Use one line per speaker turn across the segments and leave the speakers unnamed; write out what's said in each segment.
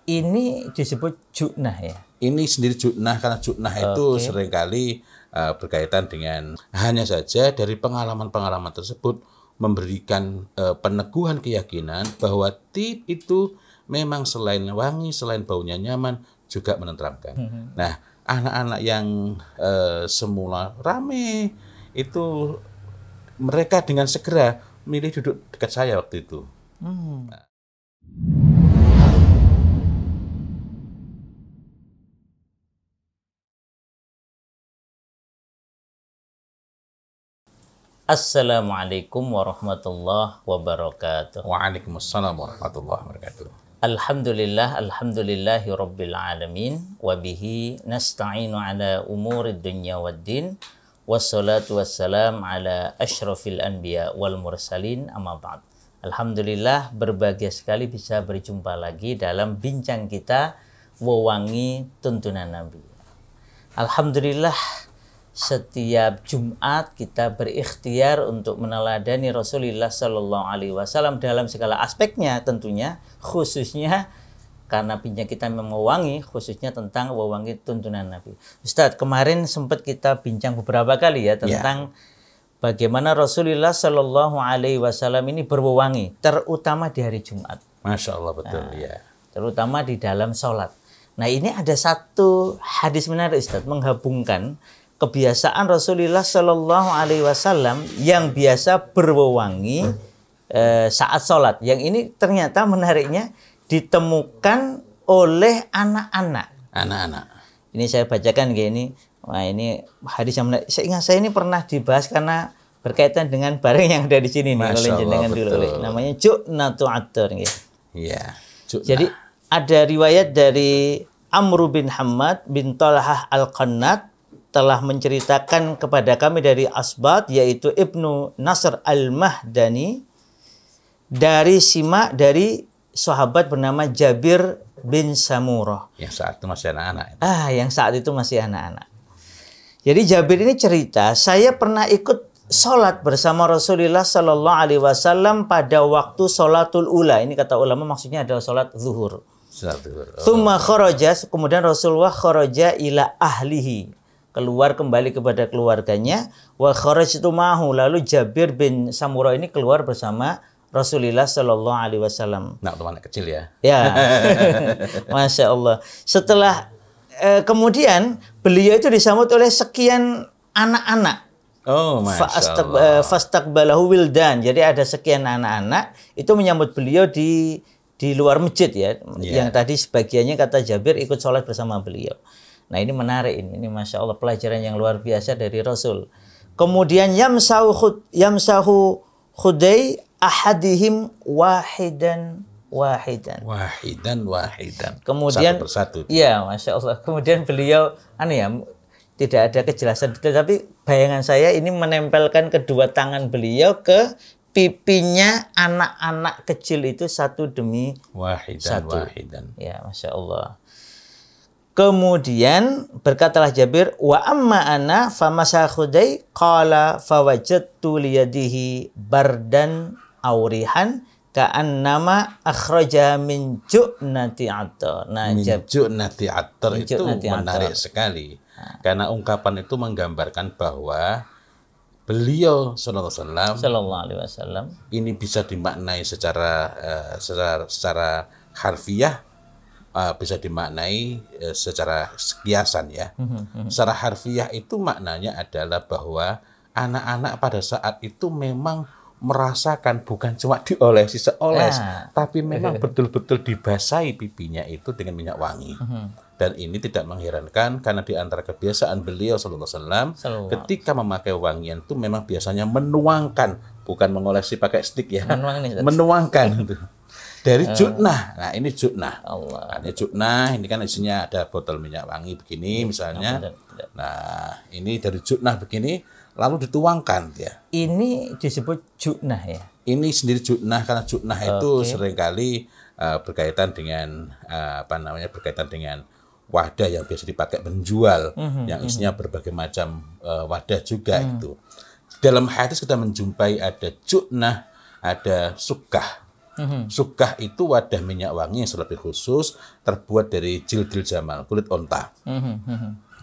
Ini disebut ju'nah ya?
Ini sendiri ju'nah, karena ju'nah itu seringkali berkaitan dengan, hanya saja dari pengalaman-pengalaman tersebut memberikan peneguhan keyakinan bahwa tip itu memang selain wangi, selain baunya nyaman, juga menenteramkan. Nah, anak-anak yang semula rame itu, mereka dengan segera milih duduk dekat saya waktu itu.
Assalamualaikum warahmatullahi wabarakatuh.
Waalaikumsalam warahmatullahi wabarakatuh.
Alhamdulillahi rabbil alamin. Wabihi nasta'inu ala umuri dunya waddin. Wassalatu wassalam ala ashrafil anbiya wal mursalin, amma ba'd. Alhamdulillah, berbahagia sekali bisa berjumpa lagi dalam bincang kita Wewangi Tuntunan Nabi. Alhamdulillah, setiap Jumat kita berikhtiar untuk meneladani Rasulullah Shallallahu Alaihi Wasallam dalam segala aspeknya, tentunya khususnya karena bincang kita memang wewangi, khususnya tentang wewangi tuntunan Nabi. Ustadz, kemarin sempat kita bincang beberapa kali ya tentang bagaimana Rasulullah Shallallahu Alaihi Wasallam ini berwewangi, terutama di hari Jumat.
Masya Allah, betul ya.
Terutama di dalam sholat. Nah, ini ada satu hadis menarik Ustadz, menggabungkan kebiasaan Rasulullah Shallallahu Alaihi Wasallam yang biasa berwewangi saat sholat. Yang ini ternyata menariknya ditemukan oleh anak-anak.
Anak-anak.
Ini saya bacakan kayak ini. Wah, ini hadis yang menarik. Saya ingat saya ini pernah dibahas karena berkaitan dengan barang yang ada di sini nih. Oleh jenengan dulu. Namanya Ju'natu Attar.
Iya.
Jadi ada riwayat dari Amr bin Hammad bin Talhah al-Qannat telah menceritakan kepada kami dari Asbat, yaitu Ibnu Nasr al-Mahdani, dari simak dari sahabat bernama Jabir bin Samurah.
Yang saat itu masih anak-anak.
Yang saat itu masih anak-anak. Jadi Jabir ini cerita, saya pernah ikut sholat bersama Rasulullah Sallallahu Alaihi Wasallam pada waktu sholatul ula. Ini kata ulama maksudnya adalah sholat zuhur. Tsumma kharaja, kemudian Rasulullah kharaja ila ahlihi, keluar kembali kepada keluarganya. Wa kharajtu ma'hu, lalu Jabir bin Samurah ini keluar bersama Rasulullah Shallallahu Alaihi Wasallam.
Nah, anak kecil ya.
Ya, Masya Allah. Setelah kemudian beliau itu disambut oleh sekian anak-anak.
Oh, Masya Allah.
Fastaqbalahu wildan. Jadi ada sekian anak-anak itu menyambut beliau di luar masjid ya. Yang tadi sebagiannya kata Jabir ikut sholat bersama beliau. Nah, ini menarik ini Masya Allah, pelajaran yang luar biasa dari Rasul. Kemudian yamsahu khudai ahadihim wahidan. Kemudian
satu persatu.
Iya, Masya Allah. Kemudian beliau tidak ada kejelasan detail, tapi bayangan saya ini menempelkan kedua tangan beliau ke pipinya anak-anak kecil itu satu demi satu. Ya, Masya Allah. Kemudian berkatalah Jabir, wa amma ana famasa khudai qala fawajadtu liyadihi bardan aurihan ka'annama akhraja min ju'nati attar. Nah,
ju'nati attar itu menarik sekali. Karena ungkapan itu menggambarkan bahwa beliau sallallahu alaihi wasallam ini bisa dimaknai secara harfiah, bisa dimaknai secara kiasan ya. Secara harfiah itu maknanya adalah bahwa anak-anak pada saat itu memang merasakan bukan cuma diolesi seoles, tapi memang betul-betul dibasahi pipinya itu dengan minyak wangi. Dan ini tidak mengherankan karena di antara kebiasaan beliau sallallahu alaihi wasallam ketika memakai wangian itu memang biasanya menuangkan, bukan mengolesi pakai stick ya. Menuangkan itu. Dari ju'nah. Nah, ini ju'nah. Ini ju'nah, ini kan isinya ada botol minyak wangi begini misalnya. Nah, ini dari ju'nah begini lalu dituangkan ya.
Ini disebut ju'nah ya.
Ini sendiri ju'nah karena ju'nah itu seringkali berkaitan dengan berkaitan dengan wadah yang biasa dipakai penjual yang isinya berbagai macam wadah juga itu. Dalam hadis kita menjumpai ada ju'nah, ada sukah. Sukah itu wadah minyak wangi yang lebih khusus, terbuat dari jildil jamal, kulit onta.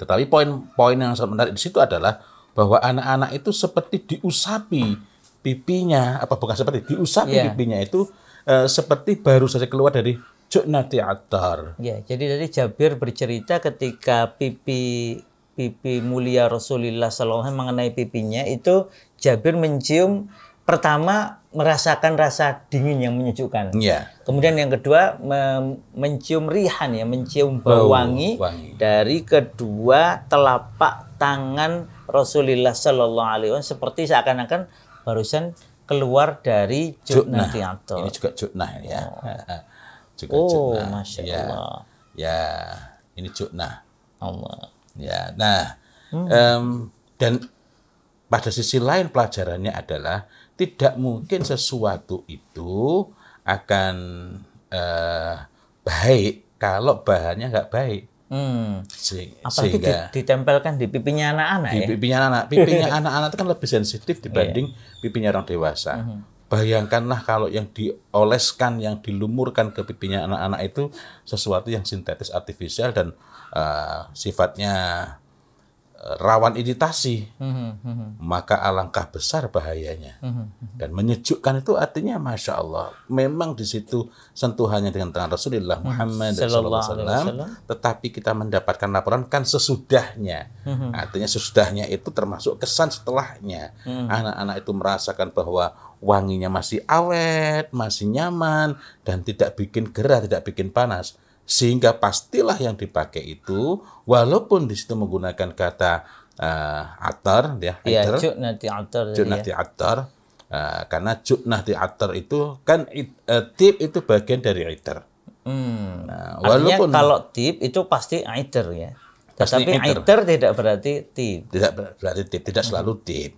Tetapi poin yang sangat menarik di situ adalah bahwa anak-anak itu seperti diusapi pipinya, bukan seperti diusapi pipinya itu seperti baru saja keluar dari ju'nati attar.
Ya, jadi tadi Jabir bercerita ketika pipi mulia Rasulullah SAW mengenai pipinya itu, Jabir mencium, pertama merasakan rasa dingin yang menyejukkan.
Ya.
Kemudian yang kedua mencium rihan, ya, mencium bau wangi dari kedua telapak tangan Rasulullah SAW, seperti seakan-akan barusan keluar dari ju'nati attar.
Ini juga ju'nah ya. Juga
ju'nah. Masya Allah.
Ya, ini ju'nah.
Allah.
Ya, nah, dan pada sisi lain pelajarannya adalah tidak mungkin sesuatu itu akan baik kalau bahannya nggak baik.
Apalagi ditempelkan di pipinya anak-anak ya?
Pipinya anak-anak itu kan lebih sensitif dibanding pipinya orang dewasa. Bayangkanlah kalau yang dioleskan, yang dilumurkan ke pipinya anak-anak itu sesuatu yang sintetis, artifisial, dan sifatnya rawan iritasi, maka alangkah besar bahayanya. Dan menyejukkan itu artinya Masya Allah, memang di situ sentuhannya dengan tangan Rasulullah Muhammad SAW, tetapi kita mendapatkan laporan kan sesudahnya. Artinya sesudahnya itu termasuk kesan setelahnya. Anak-anak itu merasakan bahwa wanginya masih awet, masih nyaman, dan tidak bikin gerah, tidak bikin panas. Sehingga pastilah yang dipakai itu, walaupun di situ menggunakan kata atar, ya,
ju'nati
atar, karena ju'nati atar itu kan tip itu bagian dari itar.
Walaupun artinya kalau tip itu pasti itar ya, tetapi itar tidak berarti tip.
Tidak berarti tip, tidak selalu tip.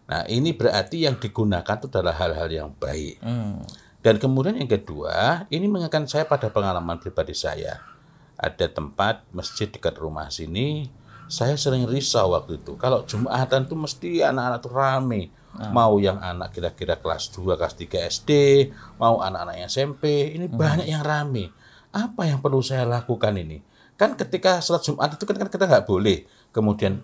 Nah, ini berarti yang digunakan itu adalah hal-hal yang baik. Dan kemudian yang kedua, ini mengingatkan saya pada pengalaman pribadi saya. Ada tempat masjid dekat rumah sini, saya sering risau waktu itu. Kalau Jumatan itu mesti anak-anak itu rame. Mau yang anak kira-kira kelas 2, kelas 3 SD, mau anak-anak yang SMP, ini banyak yang rame. Apa yang perlu saya lakukan ini? Kan ketika sholat Jumat itu kan kita nggak boleh kemudian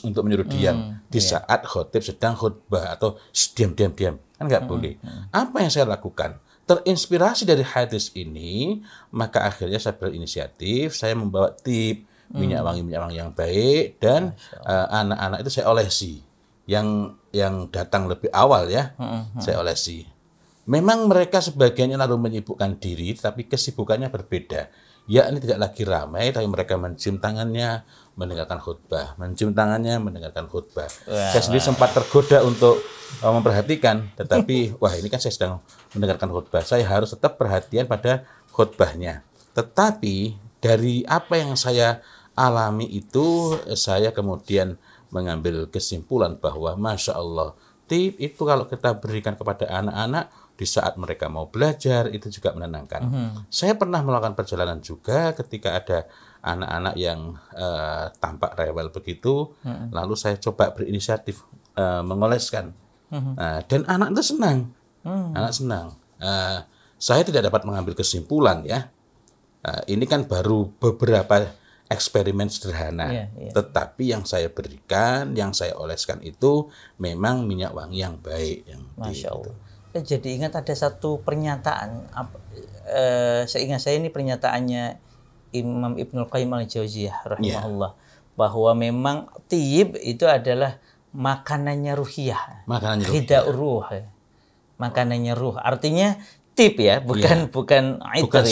untuk menyuruh diam di saat khotib sedang khutbah atau diam kan nggak boleh. Apa yang saya lakukan? Terinspirasi dari hadis ini, maka akhirnya saya berinisiatif, saya membawa tip minyak wangi yang baik, dan anak-anak itu saya olesi. Yang datang lebih awal ya, saya olesi. Memang mereka sebagiannya lalu menyibukkan diri, tapi kesibukannya berbeda. Yakni tidak lagi ramai, tapi mereka mencium tangannya, mendengarkan khutbah. Mencium tangannya, mendengarkan khutbah. Saya sendiri sempat tergoda untuk memperhatikan, tetapi wah ini kan saya sedang mendengarkan khutbah. Saya harus tetap perhatian pada khutbahnya. Tetapi dari apa yang saya alami itu, saya kemudian mengambil kesimpulan bahwa Masya Allah, tip itu kalau kita berikan kepada anak-anak, di saat mereka mau belajar itu juga menenangkan. Saya pernah melakukan perjalanan juga ketika ada anak-anak yang tampak rewel begitu, lalu saya coba berinisiatif mengoleskan, dan anak itu senang, anak senang. Saya tidak dapat mengambil kesimpulan ya. Ini kan baru beberapa eksperimen sederhana, tetapi yang saya berikan, yang saya oleskan itu memang minyak wangi yang baik.
Masya Allah. Jadi ingat ada satu pernyataan, seingat saya ini pernyataannya Imam Ibnul Qayyim al-Jauziyah rahimahullah, bahwa memang tib itu adalah makanannya ruhiyah, hidaur ruh, makanannya ruh. Artinya tib ya, bukan itar ya, bukan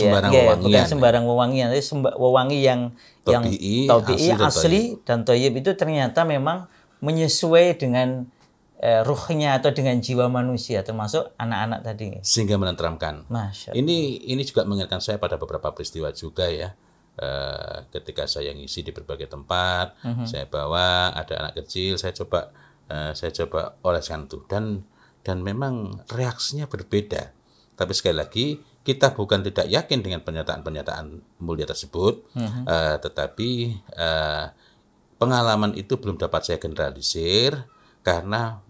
sembarang wewangian, tapi wewangi yang tabi'i, asli dan thayyib itu ternyata memang menyesuai dengan ruhnya atau dengan jiwa manusia, termasuk anak-anak tadi,
sehingga menenteramkan. Ini juga mengingatkan saya pada beberapa peristiwa juga ya. Ketika saya ngisi di berbagai tempat, saya bawa ada anak kecil, saya coba oleskan tuh, dan memang reaksinya berbeda. Tapi sekali lagi kita bukan tidak yakin dengan pernyataan mulia tersebut, tetapi pengalaman itu belum dapat saya generalisir, karena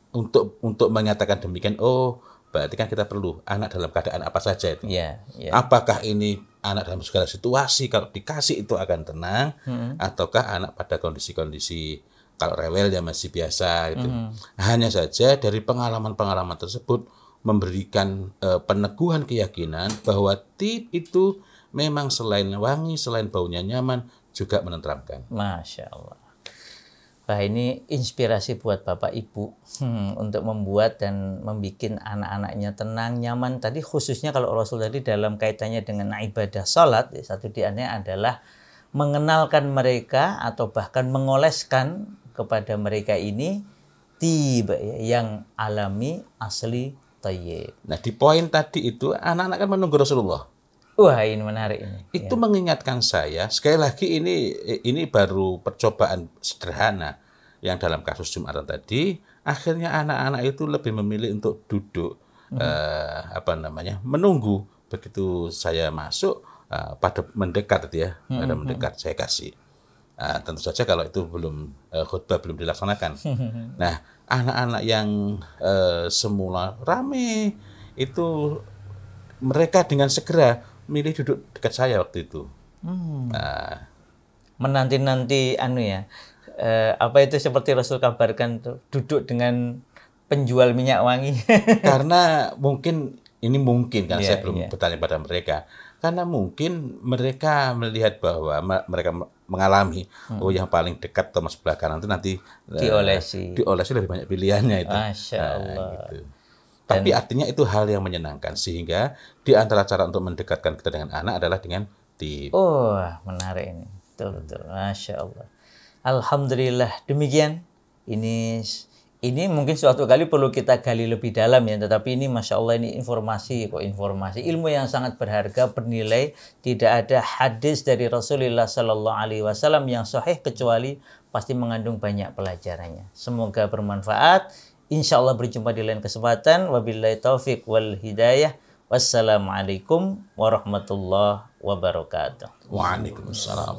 untuk menyatakan demikian, oh berarti kan kita perlu anak dalam keadaan apa saja itu.
Ya, ya.
Apakah ini anak dalam segala situasi kalau dikasih itu akan tenang, ataukah anak pada kondisi-kondisi kalau rewel ya masih biasa gitu. Hanya saja dari pengalaman-pengalaman tersebut memberikan peneguhan keyakinan bahwa tip itu memang selain wangi, selain baunya nyaman, juga menenteramkan.
Masya Allah. Wah, ini inspirasi buat Bapak Ibu untuk membuat dan membuat anak-anaknya tenang, nyaman. Tadi khususnya kalau Rasul tadi dalam kaitannya dengan ibadah salat, satu di antaranya adalah mengenalkan mereka atau bahkan mengoleskan kepada mereka ini tiba yang alami, asli, thayyib.
Nah, di poin tadi itu anak-anak kan menunggu Rasulullah.
Wah, ini menarik ini.
Itu mengingatkan saya, sekali lagi ini baru percobaan sederhana yang dalam kasus Jumatan tadi, akhirnya anak-anak itu lebih memilih untuk duduk menunggu begitu saya masuk pada mendekat ya, pada mendekat saya kasih. Tentu saja kalau itu khutbah belum dilaksanakan. Nah, anak-anak yang semula rame itu mereka dengan segera milih duduk dekat saya waktu itu.
Menanti-nanti apa itu seperti Rasul kabarkan tuh, duduk dengan penjual minyak wangi.
Karena mungkin kan saya belum bertanya pada mereka. Karena mungkin mereka melihat bahwa mereka mengalami yang paling dekat atau sebelah kanan itu nanti diolesi lebih banyak pilihannya itu.
Masya Allah.
Gitu. Tapi artinya itu hal yang menyenangkan, sehingga di antara cara untuk mendekatkan kita dengan anak adalah dengan tip.
Oh, menarik ini. Betul. Masya Allah. Alhamdulillah. Demikian. Ini mungkin suatu kali perlu kita gali lebih dalam ya. Tetapi ini Masya Allah, ini informasi. Ilmu yang sangat berharga, bernilai. Tidak ada hadis dari Rasulullah SAW yang sahih kecuali pasti mengandung banyak pelajarannya. Semoga bermanfaat. Insya Allah berjumpa di lain kesempatan. Wabillahi taufiq wal hidayah. Wassalamualaikum warahmatullahi wabarakatuh.
Waalaikumsalam.